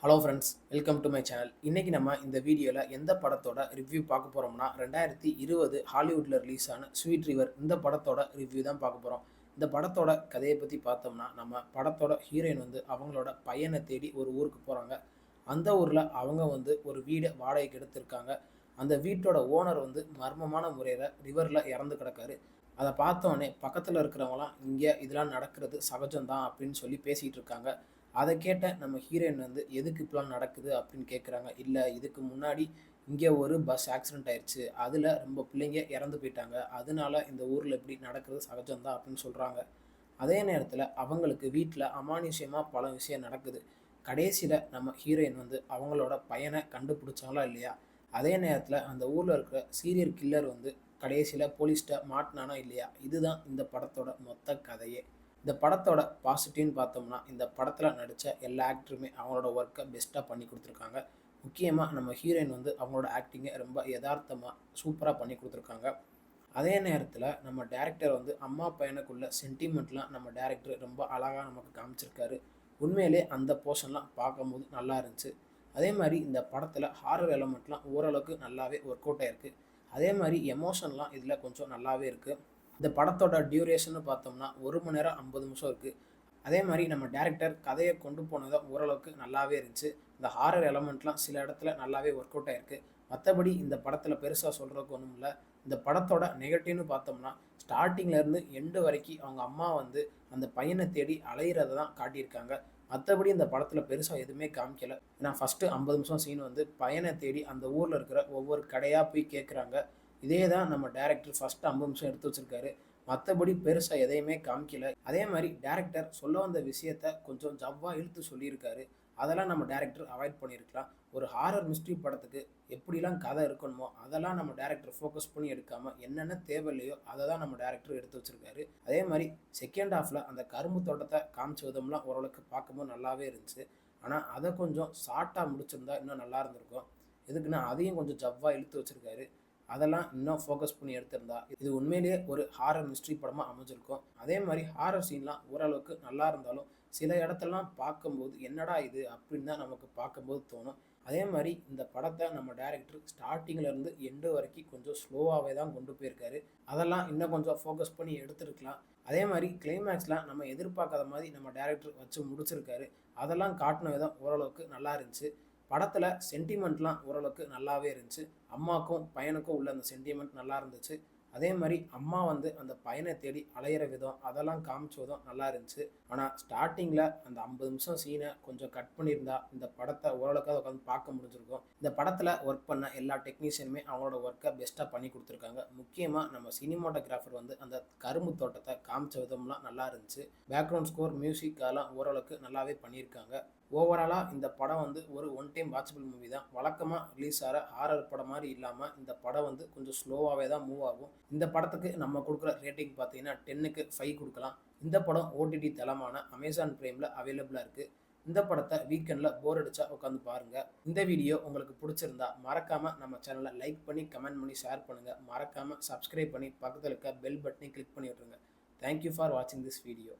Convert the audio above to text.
Hello friends, welcome to my channel. இன்னைக்கு நம்ம இந்த வீடியோவில் எந்த படத்தோட ரிவ்யூ பார்க்க போகிறோம்னா 2020 ஹாலிவுட்டில் ரிலீஸ் ஆன ஸ்வீட் ரிவர் இந்த படத்தோட ரிவ்யூ தான் பார்க்க போகிறோம். இந்த படத்தோட கதையை பற்றி பார்த்தோம்னா நம்ம படத்தோட ஹீரோயின் அவங்களோட பையனை தேடி ஒரு ஊருக்கு போகிறாங்க. அந்த ஊரில் அவங்க ஒரு வீடை வாடகைக்கு எடுத்திருக்காங்க. அந்த வீட்டோட ஓனர் மர்மமான முறையில் ரிவரில் இறந்து கிடக்காரு. அதை பார்த்தோன்னே பக்கத்தில் இருக்கிறவங்களாம் இங்கே இதெல்லாம் நடக்கிறது சகஜம்தான் அப்படின்னு சொல்லி பேசிகிட்டு இருக்காங்க. அதை கேட்ட நம்ம ஹீரோயின் எதுக்கு இப்படிலாம் நடக்குது அப்படின்னு கேட்குறாங்க. இல்லை, இதுக்கு முன்னாடி இங்கே ஒரு பஸ் ஆக்சிடென்ட் ஆயிடுச்சு, அதில் ரொம்ப பிள்ளைங்க இறந்து போயிட்டாங்க, அதனால இந்த ஊரில் இப்படி நடக்கிறது சகஜம்தான் அப்படின்னு சொல்கிறாங்க. அதே நேரத்தில் அவங்களுக்கு வீட்டில் அமானுஷ்யமாக பல விஷயம் நடக்குது. கடைசியில் நம்ம ஹீரோயின் அவங்களோட பையனை கண்டுபிடிச்சாங்களா இல்லையா, அதே நேரத்தில் அந்த ஊரில் இருக்கிற சீரியல் கில்லர் கடைசியில் போலீஸ்கிட்ட மாட்டினானா இல்லையா, இதுதான் இந்த படத்தோட மொத்த கதையே. இந்த படத்தோட பாசிட்டிவ்னு பார்த்தோம்னா, இந்த படத்தில் நடித்த எல்லா ஆக்டருமே அவங்களோட ஒர்க்கை பெஸ்ட்டாக பண்ணி கொடுத்துருக்காங்க. முக்கியமாக நம்ம ஹீரோயின் அவங்களோட ஆக்டிங்கை ரொம்ப யதார்த்தமாக சூப்பராக பண்ணி கொடுத்துருக்காங்க. அதே நேரத்தில் நம்ம டேரக்டர் அம்மா பையனுக்குள்ள சென்டிமெண்ட்லாம் நம்ம டேரக்டர் ரொம்ப அழகாக நமக்கு காமிச்சிருக்காரு. உண்மையிலே அந்த போர்ஷன்லாம் பார்க்கும்போது நல்லா இருந்துச்சு. அதே மாதிரி இந்த படத்தில் ஹாரர் எலமெண்ட்லாம் ஓரளவுக்கு நல்லாவே ஒர்க் அவுட் ஆயிருக்கு. அதே மாதிரி எமோஷன்லாம் இதில் கொஞ்சம் நல்லாவே இருக்குது. இந்த படத்தோட டியூரேஷன்னு பார்த்தோம்னா 1 மணி நேரம் 50 நிமிஷம் இருக்குது. அதே மாதிரி நம்ம டேரக்டர் கதையை கொண்டு போனதும் ஓரளவுக்கு நல்லாவே இருந்துச்சு. இந்த ஹாரர் எலமெண்ட்லாம் சில இடத்துல நல்லாவே ஒர்க் அவுட் ஆயிருக்கு. மற்றபடி இந்த படத்தில் பெருசாக சொல்கிறதுக்கு ஒன்றும் இல்லை. இந்த படத்தோட நெகட்டிவ்னு பார்த்தோம்னா, ஸ்டார்டிங்லேருந்து எண்டு வரைக்கும் அவங்க அம்மா அந்த பையனை தேடி அலையிறத தான் காட்டியிருக்காங்க. மற்றபடி இந்த படத்தில் பெருசாக எதுவுமே காமிக்கலை. ஏன்னா ஃபஸ்ட்டு 50 நிமிஷம் சீன் பையனை தேடி அந்த ஊரில் இருக்கிற ஒவ்வொரு கடையாக போய் கேட்குறாங்க. இதே தான் நம்ம டேரக்டர் ஃபஸ்ட்டு 50 நிமிஷம் எடுத்து வச்சுருக்காரு. மற்றபடி பெருசாக எதையுமே காமிக்கல. அதே மாதிரி டேரக்டர் சொல்ல வந்த விஷயத்த கொஞ்சம் ஜவ்வாக இழுத்து சொல்லியிருக்காரு. அதெல்லாம் நம்ம டேரக்டர் அவாய்ட் பண்ணியிருக்கலாம். ஒரு ஹாரர் மிஸ்ட்ரி படத்துக்கு எப்படிலாம் கதை இருக்கணுமோ அதெல்லாம் நம்ம டேரக்டர் ஃபோக்கஸ் பண்ணி எடுக்காமல் என்னென்ன தேவையில்லையோ அதை தான் நம்ம டேரக்டர் எடுத்து வச்சுருக்காரு. அதே மாதிரி செகண்ட் ஹாஃபில் அந்த கரும்பு தோட்டத்தை காமிச்ச விதம்லாம் ஓரளவுக்கு பார்க்கும்போது நல்லாவே இருந்துச்சு. ஆனால் அதை கொஞ்சம் ஷார்ட்டாக முடிச்சிருந்தா இன்னும் நல்லா இருந்திருக்கும். எதுக்குன்னா அதையும் கொஞ்சம் ஜவ்வாக இழுத்து வச்சுருக்காரு. அதெல்லாம் இன்னும் ஃபோக்கஸ் பண்ணி எடுத்திருந்தா இது உண்மையிலேயே ஒரு ஹாரர் மிஸ்ட்ரி படமாக அமைஞ்சிருக்கும். அதே மாதிரி ஹாரர் சீன்லாம் ஓரளவுக்கு நல்லா இருந்தாலும் சில இடத்தெல்லாம் பார்க்கும்போது என்னடா இது அப்படின்னு தான் நமக்கு பார்க்கும்போது தோணும். அதே மாதிரி இந்த படத்தை நம்ம டேரக்டர் ஸ்டார்டிங்லேருந்து எண்டு வரைக்கும் கொஞ்சம் ஸ்லோவாகவே தான் கொண்டு போயிருக்காரு. அதெல்லாம் இன்னும் கொஞ்சம் ஃபோக்கஸ் பண்ணி எடுத்துருக்கலாம். அதே மாதிரி கிளைமேக்ஸ்லாம் நம்ம எதிர்பார்க்காத மாதிரி நம்ம டேரக்டர் வச்சு முடிச்சிருக்காரு. அதெல்லாம் காட்டின விதம் ஓரளவுக்கு நல்லா இருந்துச்சு. படத்தில் சென்டிமெண்ட்லாம் ஓரளவுக்கு நல்லாவே இருந்துச்சு. அம்மாக்கும் பையனுக்கும் உள்ள அந்த சென்டிமெண்ட் நல்லா இருந்துச்சு. அதே மாதிரி அம்மா அந்த பையனை தேடி அலையிற விதம் அதெல்லாம் காமிச்ச விதம் நல்லா இருந்துச்சு. ஆனால் ஸ்டார்டிங்கில் அந்த 50 நிமிஷம் சீனை கொஞ்சம் கட் பண்ணியிருந்தா இந்த படத்தை ஓரளவுக்கு உட்காந்து பார்க்க முடிஞ்சிருக்கும். இந்த படத்தில் ஒர்க் பண்ண எல்லா டெக்னீஷியனுமே அவங்களோட ஒர்க்கை பெஸ்ட்டாக பண்ணி கொடுத்துருக்காங்க. முக்கியமாக நம்ம சினிமாட்டோகிராஃபர் அந்த கரும்பு தோட்டத்தை காமிச்ச விதம்லாம் நல்லா இருந்துச்சு. பேக்ரவுண்ட் ஸ்கோர், மியூசிக் அதெல்லாம் ஓரளவுக்கு நல்லாவே பண்ணியிருக்காங்க. ஓவராலாக இந்த படம் ஒரு ஒன் டைம் வாட்சபிள் மூவி தான். வழக்கமாக ரிலீஸ் ஆகிற ஹாரர் படம் மாதிரி இல்லாமல் இந்த படம் கொஞ்சம் ஸ்லோவாகவே தான் மூவ் ஆகும். இந்த படத்துக்கு நம்ம கொடுக்குற ரேட்டிங் பார்த்தீங்கன்னா 10க்கு 5 கொடுக்கலாம். இந்த படம் ஓடிடி தளமான அமேசான் பிரைமில் அவைலபிளாக இருக்குது. இந்த படத்தை வீக்கெண்டில் போர் அடிச்சா உட்காந்து பாருங்கள். இந்த வீடியோ உங்களுக்கு பிடிச்சிருந்தா மறக்காமல் நம்ம சேனலை லைக் பண்ணி கமெண்ட் பண்ணி ஷேர் பண்ணுங்கள். மறக்காமல் சப்ஸ்கிரைப் பண்ணி பக்கத்தில் இருக்க பெல் பட்டனை கிளிக் பண்ணி விட்ருங்க. தேங்க்யூ ஃபார் வாட்சிங் திஸ் வீடியோ.